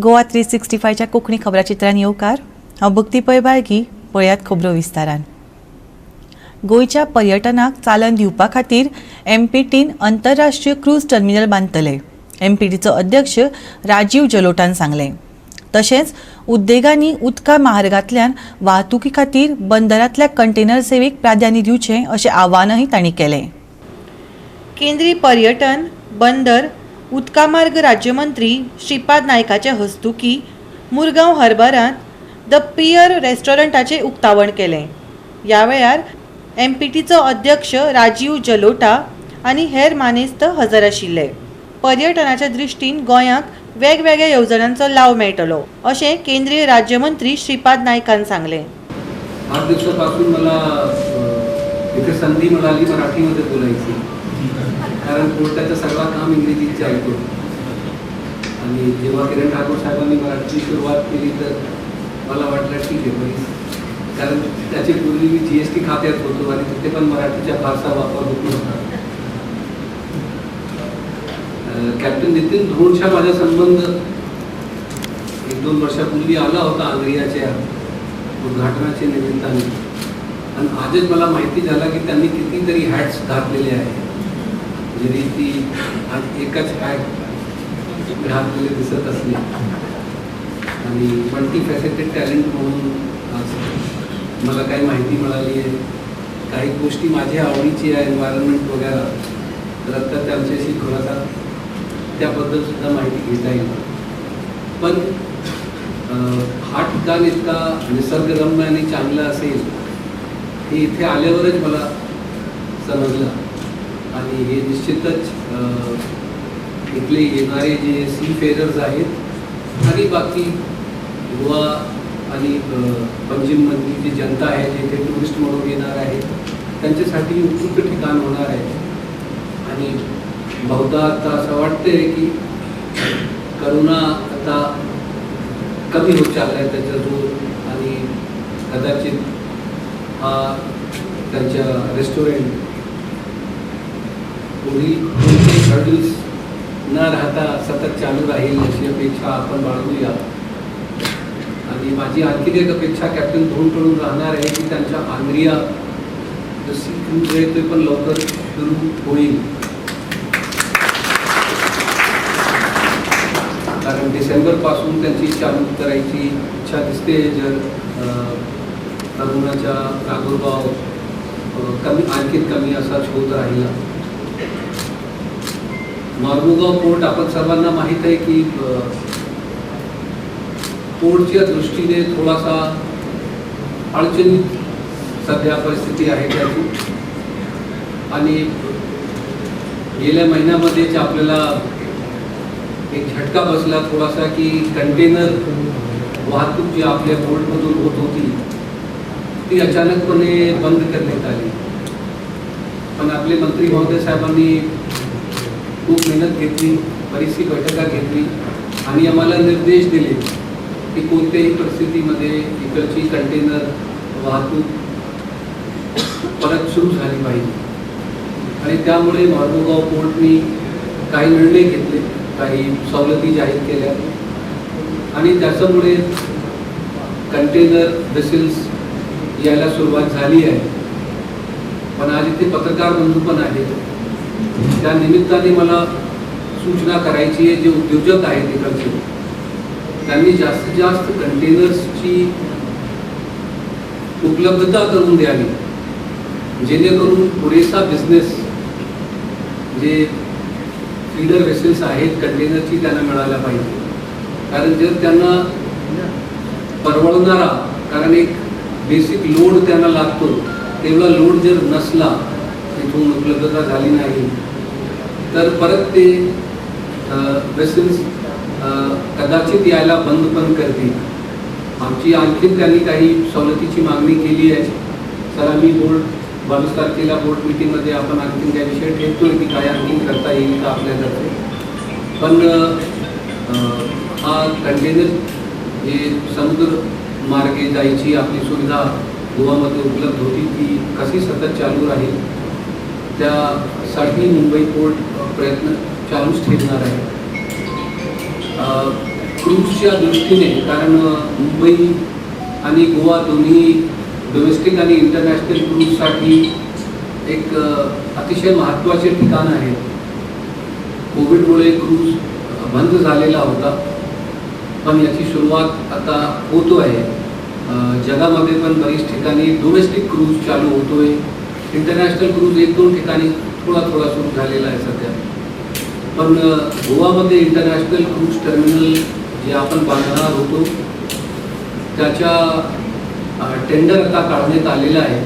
गोवा 365च्या कोंकणी खबराचित्रान येवकार हांव भक्ती पै बाळगी. पळयात खबरो विस्तारान. गोंयच्या पर्यटनाक चालन दिवपा खातीर एमपीटीन आंतरराष्ट्रीय क्रूज टर्मिनल बांदतले. एमपीटीचो अध्यक्ष राजीव जलोटान सांगलें. तशेंच उद्देगांनी उदका महामार्गांतल्यान वाहतुकी खातीर बंदरांतल्या कंटेनर सेवेक प्राधान्य दिवचें अशें आवाहनय तांणी केलें. केंद्रीय पर्यटन, बंदर, उदका मार्ग राज्यमंत्री श्रीपाद नायकाच्या हस्तुकी मुरगांव हार्बरांत द पियर रेस्टॉरंटाचें उक्तावण केलें. ह्या वेळार एमपीटीचो अध्यक्ष राजीव जलोटा आनी हेर मानेस्त हजर आशिल्ले. पर्यटनाच्या दृश्टीन गोंयांक वेगवेगळ्या येवजण्यांचो लाव मेळटलो अशें केंद्रीय राज्यमंत्री श्रीपाद नायकान सांगलें. 8 दिवसापासून मला इथे संधी मिळाली मराठीमध्ये बोलायची, कारण कोर्टाचं सगळं काम इंग्रजीत ऐकतो. आणि जेव्हा किरण ठाकूर साहेबांनी मराठीची सुरुवात केली तर मला वाटलं ठीक आहे, कारण त्याची पूर्वी मी GST खात्यात होतो आणि तिथे पण मराठीचा फारसा वापर होत नव्हता. कॅप्टन नितीन ध्रुवचा माझा संबंध 1-2 वर्षापूर्वी आला होता आंग्रियाच्या उद्घाटनाच्या निमित्ताने, आणि आजच मला माहिती झालं की त्यांनी कितीतरी हॅट्स घातलेले आहेत. जरी ती आज एकच हॅट घातलेले दिसत असली आणि मल्टीफॅसेटेड टॅलेंट म्हणून आज मला काही माहिती मिळाली आहे. काही गोष्टी माझ्या आवडीची आहे, एन्व्हायरमेंट वगैरे, तर आता त्यांच्याशी थोडासा त्याबद्दल सुद्धा माहिती घेता येईल. पण हा ठिकाण इतका निसर्गरम्य आणि चांगला असेल हे इथे आल्यावरच मला समजलं. आणि हे निश्चितच इथले येणारे जे सीफेरर्स आहेत आणि बाकी गोवा आणि पंजिममधली जी जनता आहे, जे इथे टुरिस्ट म्हणून येणार आहे, त्यांच्यासाठी उत्कृष्ट ठिकाण होणार आहे. आणि बहुधा आता असं वाटते की करोना आता कमी होत चालला आहे त्याचा जोर, आणि कदाचित हा त्यांच्या रेस्टॉरंट पुढील कोणते हर्डल्स न राहता सतत चालू राहील अशी अपेक्षा आपण बाळगूया. आणि माझी आणखी एक अपेक्षा कॅप्टन ध्रुवकडून राहणार आहे की त्यांच्या आंग्रिया सी क्रूज आहे ते पण लवकर सुरू होईल, कारण डिसेंबरपासून त्यांची चालू करायची इच्छा दिसते. जर करोनाचा प्रादुर्भाव आणखी कमी असाच होत राहिला. मार्मुगाव पोर्ट आपण सर्वांना माहीत आहे की पोर्टच्या दृष्टीने थोडासा अडचणीत सध्या परिस्थिती आहे त्याची. आणि गेल्या महिन्यामध्येच आपल्याला एक झटका बसला थोडासा की कंटेनर वाहतूक जी आपल्या पोर्टमधून होत होती ती अचानकपणे बंद करण्यात आली. पण आपले मंत्री महोदय साहेबांनी खूप मेहनत घेतली, बरीचशी बैठका घेतली आणि आम्हाला निर्देश दिले की कोणत्याही परिस्थितीमध्ये इकडची कंटेनर वाहतूक परत सुरू झाली पाहिजे. आणि त्यामुळे मार्मुगाव पोर्टनी काही निर्णय घेतले, काही सवलती जाहीर केल्या आणि त्याच्यामुळे कंटेनर वेसल्स यायला सुरुवात झाली आहे. पण आज इथे पत्रकार बंधू पण आहेत, त्या निमित्ताने मला सूचना करायची आहे, जे उद्योजक आहेत इकडचे त्यांनी जास्तीत जास्त कंटेनर्सची उपलब्धता करून द्यावी, जेणेकरून पुरेसा बिझनेस जे फीडर वेसल्स आहेत कंटेनरची त्यांना मिळायला पाहिजे. कारण जर त्यांना परवडणारा, कारण एक बेसिक लोड त्यांना लागतो, तेवढा लोड जर नसला, तिथून उपलब्धता झाली नाही, तर परत ते वेसल्स कदाचित यायला बंद पण करतील. आमची आणखी त्यांनी काही सवलतीची मागणी केली आहे. सर आम्ही बोर्ड 22 तारखेला बोर्ड मीटिंगमध्ये आपण आणखी त्या विषय ठेवतोय की काय आणखी करता येईल का आपल्याकडे. पण हा कंटेनर जे समुद्र मार्गे जायची आपली सुविधा गोवामध्ये उपलब्ध होती ती कशी सतत चालू राहील, त्यासाठी मुंबई पोर्ट प्रयत्न चालूच ठेवणार आहे. क्रूजच्या दृष्टीने, कारण मुंबई आणि गोवा दोन्ही डोमेस्टिक आणि इंटरनॅशनल क्रूजसाठी एक अतिशय महत्त्वाचे ठिकाण आहे. कोविडमुळे क्रूज बंद झालेला होता, पण याची सुरुवात आता होतो आहे. जगामध्ये पण बरीच ठिकाणी डोमेस्टिक क्रूज चालू होतोय. इंटरनॅशनल क्रूज 1-2 ठिकाणी थोडा सुरू झालेला आहे सध्या. पण गोवामध्ये इंटरनॅशनल क्रूज टर्मिनल जे आपण बांधणार होतो त्याच्या टेंडर आता काढण्यात आलेला आहे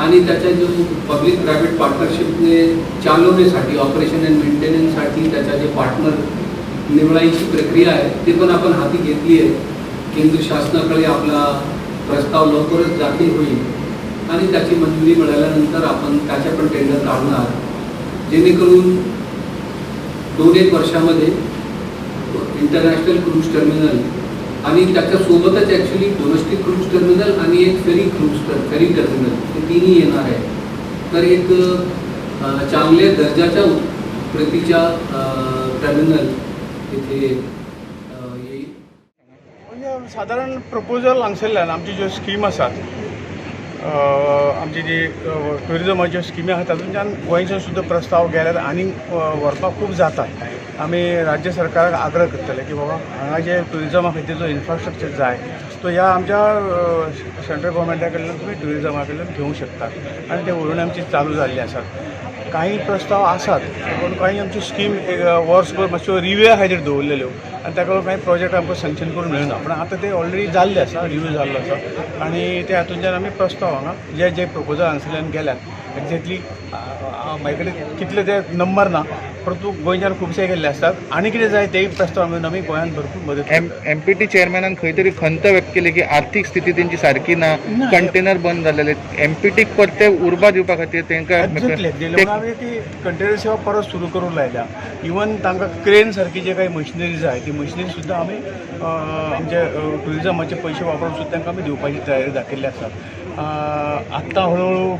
आणि त्याच्या जो पब्लिक प्रायव्हेट पार्टनरशिपने चालवण्यासाठी, ऑपरेशन अँड मेंटेनन्ससाठी त्याच्या जे पार्टनर निवडायची प्रक्रिया आहे ते पण आपण हाती घेतली आहे. केंद्र शासनाकडे आपला प्रस्ताव लवकरच दाखल होईल आणि त्याची मंजुरी मिळाल्यानंतर आपण त्याच्या पण टेंडर काढणार, जेणेकरून 2-1 वर्षामध्ये इंटरनॅशनल क्रूज टर्मिनल आणि त्याच्यासोबतच ॲक्च्युली डोमेस्टिक क्रूज टर्मिनल आणि एक फेरी टर्मिनल हे तिन्ही येणार आहे. तर एक चांगल्या दर्जाच्या प्रतीच्या टर्मिनल इथे येईल. म्हणजे साधारण प्रपोजल हांगसरल्यान आमची ज्यो स्कीम आसात, आमची जी ट्युरिजमाच्यो स्किमी आसा तातूंतल्यान गोंयचे सुद्दां प्रस्ताव गेल्यार आनी व्हरपाक खूब जाता. आमी राज्य सरकाराक आग्रह करतले की बाबा हांगा जे ट्युरिजमा खातीर जो इन्फ्रास्ट्रक्चर जाय तो ह्या आमच्या सेंट्रल गव्हर्मेंटा कडल्यान तुमी ट्युरिजमा कडल्यान घेवंक शकतात आनी ते व्हरून आमची चालू जाल्ली आसात. काही प्रस्ताव आसात पूण काही आमची स्कीम वर्सभर मातश्यो रिव्यू खातीर दवरलेल्यो आनी ताका लागून काही प्रोजेक्ट आमकां सँक्शन करून मेळना. पूण आतां ते ऑलरेडी जाल्ले आसा, रिव्यू जाल्लो आसा आनी ते हातूंतल्यान आमी प्रस्ताव हांगा जे प्रपोजल हांगसरल्यान गेल्यात एक्झॅक्टली म्हाजे कडेन कितले ते नंबर ना, परंतु गोंयच्यान खुबशे गेल्ले असतात. आनी कितें जाय तेय प्रस्ताव मेळून आमी गोंयांत भरपूर मदत एमपीटी चेअरमॅनान खंय तरी खंत व्यक्त केली की आर्थीक स्थिती त्यांची सारखी ना, कंटेनर बंद झालेले. एमपीटीक परते उर्बा दिवपा खातीर तांकां आमी ती कंटेनर सेवा परत सुरू करूंक लायल्या. इवन तांकां क्रेन सारकी जे काही मशिनरी जाय ती मशिनरी सुद्दां आमी आमचे ट्युरिजमाचे पयशे वापरून सुद्दां तांकां आमी दिवपाची तयारी दाखयल्ली आसा. आत्तां हळूहळू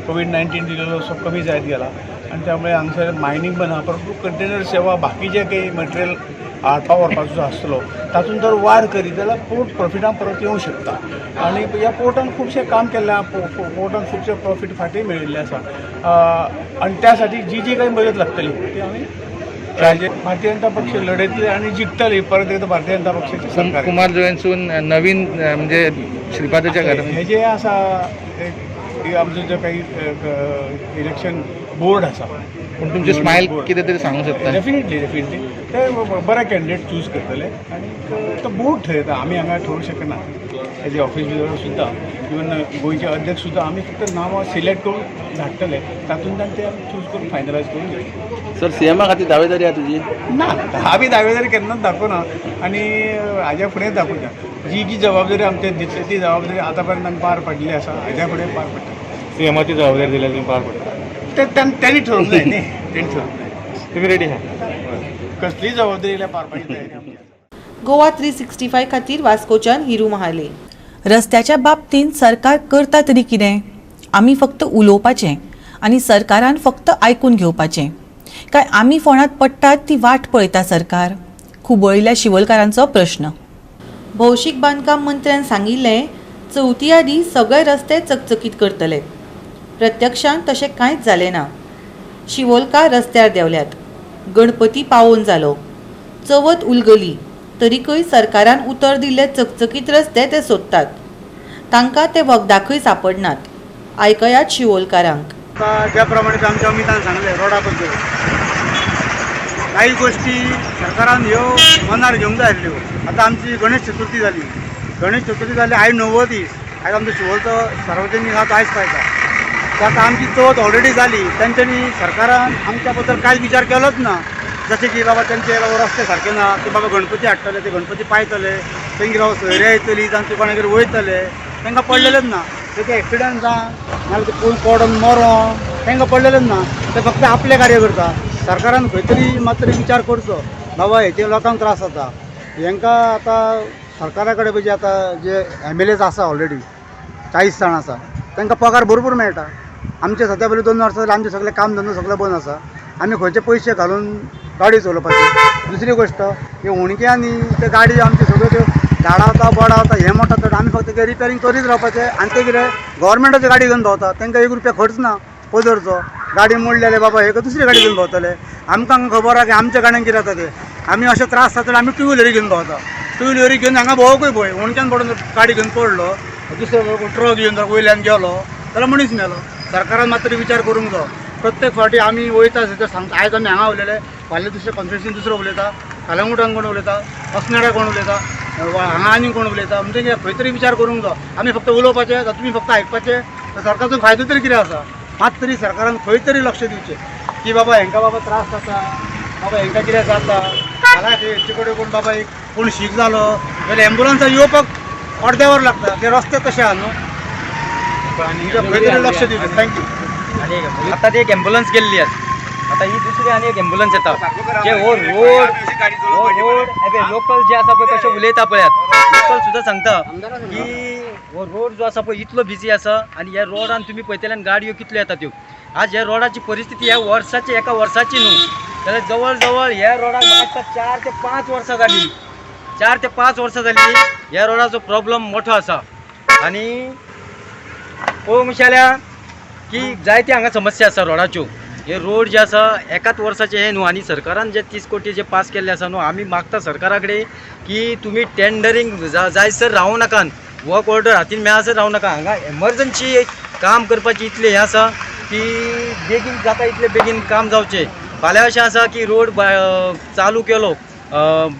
कोविड-19 दिलेलो असो कमी जायत गेला आणि त्यामुळे हांगसर मायनींग बंद आहा, परंतु कंटेनर सेवा बाकी जे काही मटेरियल हाडपा व्हरपाचो जो आसतलो तातूंत जर वाड करीत जाल्यार पोर्ट प्रॉफिटान परत येवंक शकता. आनी ह्या पोर्टान खुबशें काम केल्लें, पोर्टान खुबशें प्रॉफीट फाटीं मेळिल्लें आसा आनी त्या साठी जी काही मदत लागतली ती आमी भारतीय जनता पक्ष लढयतले आणि जिखतले. परत एकदा भारतीय जनता पक्षाचे सरकार. कुमार जोयांसून नवीन म्हणजे श्रीपादाच्या घरात हे जे आसा आमचो जो काही इलेक्शन बोर्ड आसा पण तुमचे स्माईल कितें तरी सांगू शकता. डेफिनेटली ते बरे कॅन्डिडेट चूज करतले आणि तो बोर्ड ठरयता. आमी हांगा ठरवू शकना. हेजे ऑफिस बिजर सुद्दां इवन गोंयचे अध्यक्ष सुद्दां आमी फक्त नांवां सिलेक्ट करून धाडटले, तातूंतल्यान ते आमी चूज करून फायनलायज करून घेतले. सर सीएमा खातीर दावेदारी आहा तुजी? ना, आमी दावेदारी केन्नाच दाखोवना आणि हाज्या फुडें दाखोवना. जी जबाबदारी आमचे दितली ती जबाबदारी आतां पर्यंत आमी पार पडली आसा, हाज्या फुडें पार पडटा. सीएमाची जबाबदारी दिल्यार तुम्ही पार पडटा. ते त्यांनी ठरवूंक जाय न्ही, तेणी ठरवूंक जाय. तुम्ही रेडी आहात? कसलीय जबाबदारी येयल्यार पार पाडची तयारी आमची. गोवा 365 खातीर वास्कोच्यान हिरू महाले. रस्त्याच्या बाबतींत सरकार करता तरी कितें? आमी फक्त उलोवपाचें आनी सरकारान फक्त आयकून घेवपाचें, काय आमी फोंडांत पडटात ती वाट पळयता सरकार? खुबळिल्ल्या शिवलकारांचो प्रश्न. भौशीक बांदकाम मंत्र्यान सांगिल्लें चवथी आदी सगळे रस्ते चकचकीत करतले. प्रत्यक्षांत तशें कांयच जालें ना. शिवोलकार रस्त्यार देंवल्यात. गणपती पावोवन जालो. चवथ उलगली तरीकय सरकारान उतर दिल्ले चकचकीत रस्ते ते सोदतात. तांकां ते वखदाखय सापडनात. आयकयात शिवोलकारांक. ज्या प्रमाणे आमच्या अमितान सांगले रोडा बद्दल काही गोष्टी सरकारान ह्यो मनार घेवंक जाय आसल्यो. आतां आमची गणेश चतुर्थी जाली आयज 90 दीस. आयज आमचो शिवोलचो सार्वजनीक हात आयज पायता. आतां आमची चवथ ऑलरेडी जाली. तेंच्यांनी सरकारान आमच्या बद्दल कांयच विचार केलोच ना. जशें की बाबा तेंचे रस्ते सारके ना, ते बाबा गणपती हाडटले, ते गणपती पायतले, तेंगेर बाबा सोयऱ्या येतली, तांचे कोणागेर वयतले, तांकां पडलेलेच ना. तेचे एक्सिडंट जावं नाल्यार ते पडून मरोन तांकां पडलेलेच ना. ते फक्त आपले कार्य करता. सरकारान खंय तरी मात्र विचार करचो बाबा हेचे लोकांक त्रास जाता. हांकां आतां सरकारा कडेन म्हणजे आतां जे MLAs आसा ऑलरेडी 40 जाण आसा, तांकां पगार भरपूर मेळटा. आमचे सद्या पयलीं 2 वर्सां जालीं आमचे सगळे काम धंदो सगळे बंद आसा. आमी खंयचे पयशे घालून गाडी चलोवपाची. दुसरी गोष्ट हे उणक्यांनी ते गाडी आमची सगळ्यो त्यो झाडावता बडावता हे मोठा तर आमी फक्त ते रिपेरींग करीत रावपाचें. आनी ते कितें गव्हर्मेंटाची गाडी घेवन भोंवता, तांकां 1 रुपया खर्च ना पदरचो. गाडी मोडलेले बाबा हे दुसरी गाडी घेवन भोंवतले. आमकां खबर आहा की आमच्या गाड्यांक कितें जाता ते. आमी अशे त्रास जाता जाल्यार आमी टू व्हिलरी घेवन भोंवता. टू व्हिलरी घेवन हांगा भोंवकूय भंय. उणक्यान पडून गाडी घेवन पडलो, दुसरो ट्रक घेवन जर वयल्यान गेलो जाल्यार मनीस मेलो. सरकारान मात्र विचार करूंक जाय. प्रत्येक फावटी आमी वयता थंय सांगता. आयज आमी हांगा उलयले, फाल्यां दुसरे कॉन्स्टिट्युन्सीन दुसरो उलयता, कालंगुटान कोण उलयता, अस्नाड्या कोण उलयता, हांगा आनी कोण उलयता. म्हणजे खंय तरी विचार करूंक जाय. आमी फक्त उलोवपाचें काय तुमी फक्त आयकपाचें. तर सरकारचो फायदो तरी कितें आसा. मात तरी सरकारान खंय तरी लक्ष दिवचें की बाबा हांकां बाबा त्रास जाता, बाबा हांकां कितें जाता. फाल्यां हेंचे कडेन कोण बाबा एक कोण शीक जालो जाल्यार एम्बुलन्सां येवपाक अर्दे वर लागता. ते रस्ते तशे आहा न्हू. खंय तरी लक्ष दिवचें. थँक्यू. आणि आता ती एक ॲम्ब्युलन्स गेल्ली आहे. आता ही दुसरी आणि एक ॲम्ब्युलन्स येता जे हो रोड लोकल जे आसा पळय कशें उलयता पळयात. लोकल सुद्दां सांगता की हो रोड जो आसा पळय इतलो बिजी आसा आनी ह्या रोडान तुमी पळयतल्यान गाडयो कितल्यो येता त्यो. आज ह्या रोडाची परिस्थिती ह्या वर्साची एका वर्साची न्हू जाल्यार जवळ जवळ ह्या रोडाक म्हाका 4 ते 5 वर्सां जाली. 4 ते 5 वर्सां जाली ह्या रोडाचो प्रॉब्लम मोठो आसा. आनी पळोवंक जाल्यार की जायत्यो हांगा समस्या आसा रोडाच्यो. हे रोड जे आसा एकाच वर्साचे हे न्हू आनी सरकारान जे 30 कोटी जे पास केल्ले आसा न्हू. आमी मागता सरकारा कडेन की तुमी टेंडरींग जायसर रावूं नाकात. वर्क ऑर्डर हातीन मेळसर रावूं नाका. हांगा एमर्जन्सी काम करपाची इतलें हें आसा की बेगीन जाता इतलें बेगीन काम जावचें. फाल्यां अशें आसा की रोड चालू केलो,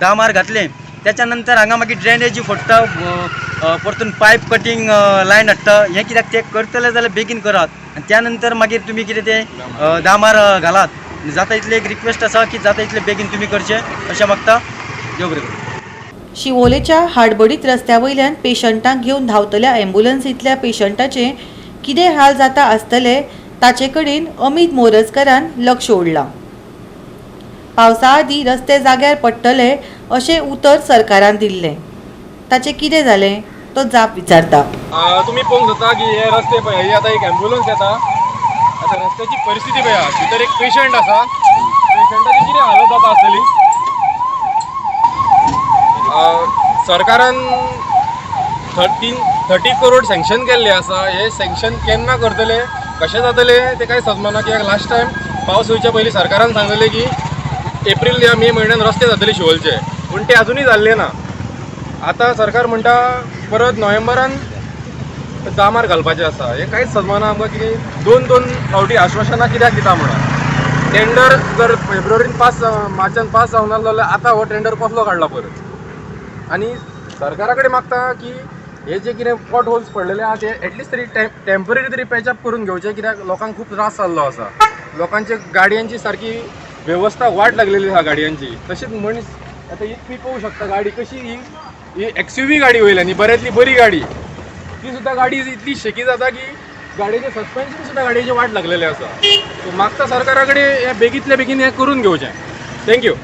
दामार घातलें, त्याच्या नंतर हांगा मागीर ड्रेनेजी फोडटा, परतून पायप कटींग लायन हाडटा. हें कित्याक ते करतले जाल्यार बेगीन करात आनी त्या नंतर मागीर तुमी कितें तें दामार घालात. जाता इतलें एक रिक्वेस्ट आसा की जाता इतलें बेगीन तुमी करचें अशें मागता. देव बरें करूं. शिवोलेच्या हाडबडीत रस्त्या वयल्यान पेशंटांक घेवन धांवतल्या ॲम्ब्युलन्सींतल्या पेशंटाचे कितें हाल जाता आसतले ताचे कडेन अमित मोरजकारान लक्ष ओडलां. पावसा आदीं रस्ते जाग्यार पडटले अशें उतर सरकारान दिल्लें. ताचें कितें जालें तो जाप विचारता. तुम्ही पळोवंक जाता की हे रस्ते पळय, ही आतां एक ॲम्ब्युलन्स येता. आतां रस्त्याची परिस्थिती पळया. भितर एक पेशंट आसा. पेशंटाची कितें हालत जाता आसतली. सरकारान 30 करोड सँक्शन केल्ले आसा. हे सँक्शन केन्ना करतले, कशें जातले ते कांय समजना. कित्याक लास्ट टायम पावस येवच्या पयलीं सरकारान सांगलेलें की एप्रील या मे म्हयन्यान रस्ते जातले शिवोलचे, पूण ते अजुनूय जाल्ले ना. आतां सरकार म्हणटा परत नोव्हेंबरान दामार घालपाचें आसा. हें कांयच समजना आमकां कितें दोन फावटी आश्वासनां कित्याक दिता म्हणून. टेंडर जर फेब्रुवारीन मार्चान पास जावंक नासलो जाल्यार आतां हो टेंडर कसलो काडला परत. आनी सरकारा कडेन मागता की हे जे कितें पॉट होल्स पडलेले आहा ते एटलिस्ट तरी टेम्पररी तरी पॅचअप करून घेवचे. कित्याक लोकांक खूब त्रास जाल्लो आसा. लोकांचे गाडयांची सारकी वेवस्था वाट लागलेली आहा गाडयांची. तशीच मनीस आतां इतकी पळोवंक शकता गाडी कशी ही XUV गाडी वयल्यानी बऱ्यांतली बरी गाडी. ती सुद्दां गाडी इतली शेकी जाता की गाडयेचें सस्पेन्शन सुद्दां गाडयेचे वाट लागलेले आसा. सो मागता सरकारा कडेन हें बेगींतल्या बेगीन हें करून घेवचें. थँक्यू.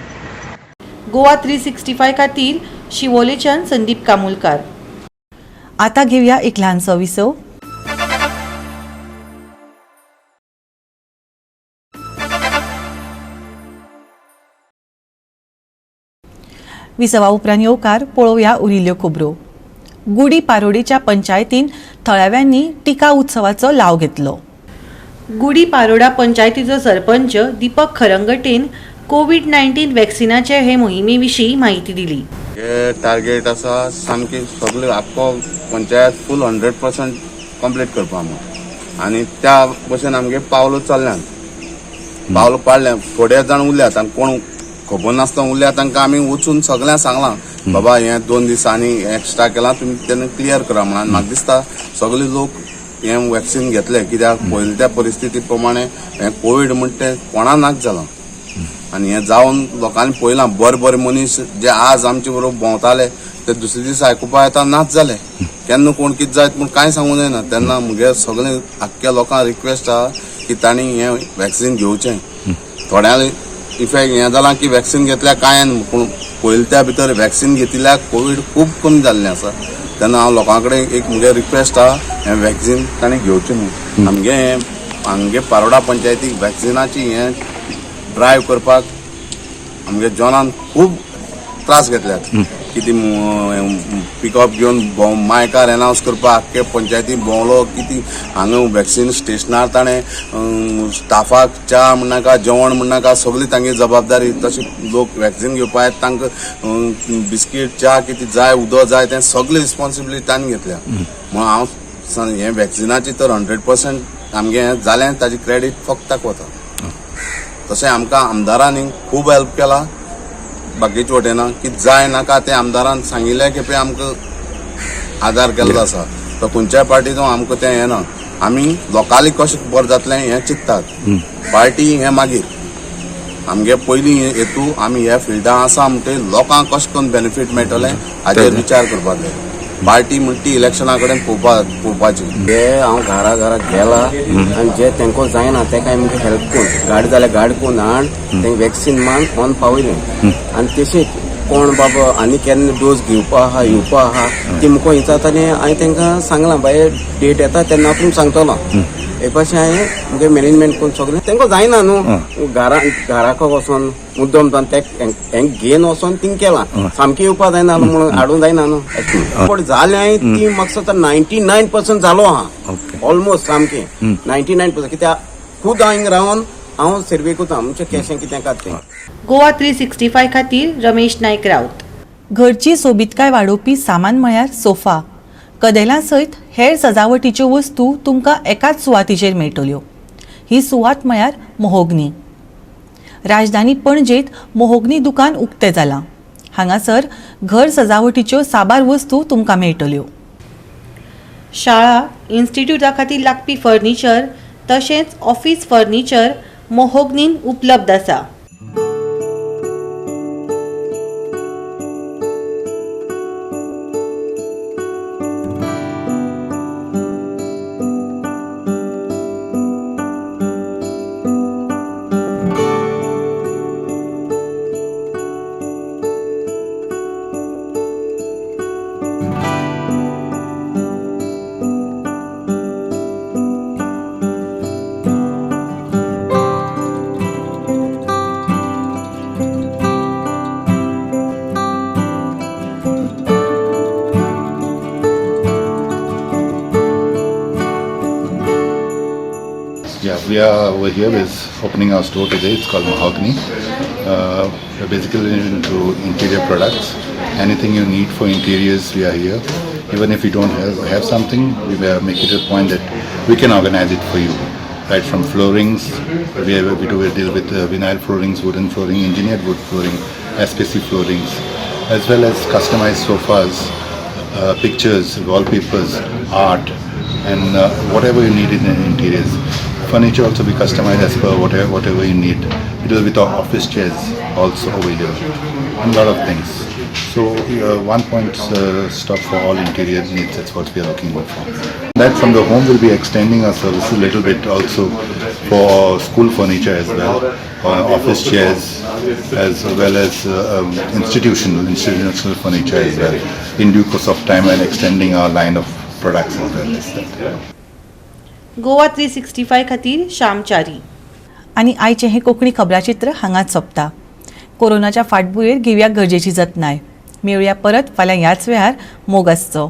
गोवा 365 खातीर शिवोलेच्यान संदीप कामुलकार. आता घेऊया एक ल्हानसो विसव. विसवा उपरांत येवकार पळोवया उरिल्ल्यो खबरो. गुडी पारोडेच्या पंचायतीन थळाव्यांनी टिका उत्सवाचो लाव घेतलो. गुडी पारोडा पंचायतीचो सरपंच दीपक खरंगटेन कोविड-19 वॅक्सिनाचे हे मोहिमे विशीं माहिती दिली. हे टार्गेट आसा सामकी सगळे आख्खो पंचायत फूल 100% कंप्लीट करपा म्हणून. आनी त्या भशेन आमगे पावलो चल्ल्यात. पावलो पाडले. थोडे जाण उरल्यात आनी कोण खबर नासतना उरल्या तांकां आमी वचून सगळ्यांक सांगलां बाबा हे 2 दिसांनी एक्स्ट्रा केलां तुमी तेन्ना क्लियर करा म्हणून. म्हाका दिसता सगळे लोक हे वॅक्सिन घेतले. कित्याक पयलीं त्या परिस्थिती प्रमाणे हे कोवीड म्हणटा तें कोणा नाक जालां. आनी हें जावन लोकांनी पळयलां बरे मनीस जे आज आमचे बरोबर भोंवताले ते दुसरे दीस आयकुपा येता नाच जाले. केन्ना कोण कितें जायत म्हूण कांय सांगूं जायना. तेन्ना म्हगे सगळे आख्ख्या लोकांक रिक्वेस्ट आहा की तांणी हें वॅक्सिन घेवचें. थोड्या इफेक्ट हें जालां की वॅक्सिन घेतल्या कांय पूण पयलीं त्या भितर वॅक्सिन घेतिल्ल्याक कोवीड खूब कमी जाल्लें आसा. तेन्ना हांव लोकां कडेन एक म्हगे रिक्वेस्ट आहा हें वॅक्सिन तांणी घेवचें म्हणून. आमगे पारोडा पंचायतीक वॅक्सिनाची हें ड्रायव्ह करपाक आमगे जॉनान खूब त्रास घेतल्यात किती पिकअप घेवन मायकार एनावंस करपाक आख्खे पंचायती भोंवलो किती हांगा वॅक्सिन स्टेशनार ताणें स्टाफाक च्या म्हणनाका जेवण म्हणनाका सगळी तांची जबाबदारी तशी लोक वॅक्सिन घेवपा येता तांकां बिस्कीट च्या कितें जाय उदक जाय तें सगळी रिस्पॉन्सिबिलिटी तांणी घेतल्या म्हणून हांव हें वॅक्सिनाची तर 100% आमगे हें जालें ताजी क्रेडीट फक्त ताका वता तशें आमकां आमदारांनी खूब हेल्प केला बाकीचे वटेन कितें जाय नाका तें आमदारान सांगिल्ले खेपे आमकां आदार केल्लो आसा तो खंयच्याय पार्टीचो आमकां तें हें ना आमी लोकांनी कशें बरें जातलें हें चिंततात पार्टी हें मागीर आमगे पयलीं हेतू आमी ह्या फिल्डां आसा म्हणटे लोकांक कशें करून बेनिफीट मेळटलें हाचेर विचार करपाक जाय पार्टी म्हणटी इलेक्शना कडेन पळोवपाची जे हांव घरा घरा गेला आनी जे तांकां जायना तेका आमकां हेल्प करून गाडी जाल्यार गाडी करून हाड तेंका वॅक्सीन मान ऑन पावयलें आनी तशेंच कोण बाबा आनी केन्ना डोस घेवपा आहा येवपा आहा ती मुको हिंचातानी हांवें तांकां सांगलां बाय डेट येता तेन्ना आपूण सांगतलो हे भाशेन हांवें मुगे मॅनेजमेंट करून सगळें तांकां जायना न्हू घराक वचोन मुद्दम हें घेवन वचोन थिंग केलां सामकें येवपा जायना म्हणून हाडूंक जायना न्हू पूण जालें ती म्हाका दिसता 99% जालो आहा ऑलमोस्ट सामकें 99% कित्याक खूद हांगा रावन हांव सर्वे कोता म्हणजे कशें कितें कात तें गोवा 365 खातीर रमेश नायक रावत. घरची सोबीतकाय वाडोवपी सामान म्हळ्यार सोफा कदेलां सयत हेर सजावटीच्यो वस्तू तुमकां एकाच सुवातीचेर मेळटल्यो. ही सुवात म्हळ्यार मोहोगनी. राजधानी पणजेंत मोहोगनी दुकान उक्तें जालां. हांगासर घर सजावटीच्यो साबार वस्तू तुमकां मेळटल्यो. शाळा इन्स्टिट्यूटा खातीर लागपी फर्निचर तशेंच ऑफिस फर्निचर मोहोगनीन उपलब्ध आसा. Yeah, we are over here. We're opening our store today. It's called Mahogany. We're basically into interior products. Anything you need for interiors, we are here. Even if you don't have something, we make it a point that we can organize it for you. Right from floorings, we deal with vinyl floorings, wooden flooring, engineered wood flooring, SPC floorings, as well as customized sofas, pictures, wallpapers, art, and whatever you need in the interiors. Furniture also be customized as per whatever you need. We deal with our office chairs also over here, and a lot of things. So one point stop for all interior needs. That's what we are looking for. That from the home will be extending our services a little bit also for school furniture as well, office chairs as well as institutional furniture as well. In due course of time, and extending our line of products as well. Goa 365 खातीर श्यामचारी. आनी आयचें हें कोंकणी खबराचित्र हांगाच सोंपता. कोरोनाच्या फाटभुंयेर घेवया गरजेची जतनाय. मेळुया परत फाल्यां ह्याच वेळार मोग आसचो.